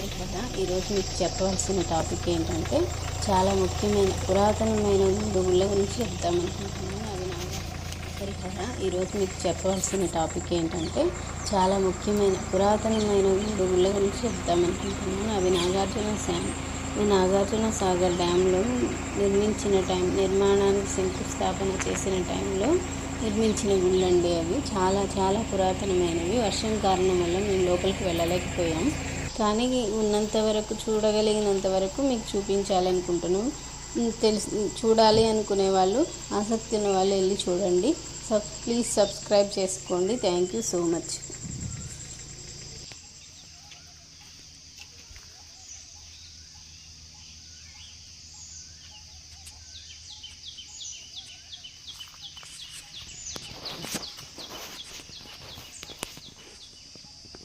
సరికదా ఈరోజు మీకు చెప్పవలసిన టాపిక్ ఏంటంటే చాలా ముఖ్యమైన పురాతనమైన గుళ్ళ గురించి చెప్తామనుకుంటున్నాను. సరికదా ఈరోజు మీకు చెప్పవలసిన టాపిక్ ఏంటంటే చాలా ముఖ్యమైన పురాతనమైన గుళ్ళ గురించి చెప్తామనుకుంటున్నాను. అవి నాగార్జున సాగర్ డ్యాంలో నిర్మాణానికి శంకుస్థాపన చేసిన టైంలో నిర్మించిన గుళ్ళండి. అవి చాలా చాలా పురాతనమైనవి. వర్షం కారణం వల్ల మేము లోపలికి వెళ్ళలేకపోయాం, కానీ చూడగలిగినంత వరకు మీకు చూపించాలనుకుంటున్నాం. చూడాలి అనుకునే వాళ్ళు, ఆసక్తి ఉన్న వాళ్ళు వెళ్ళి చూడండి. ప్లీజ్ సబ్స్క్రైబ్ చేసుకోండి. Thank you so much.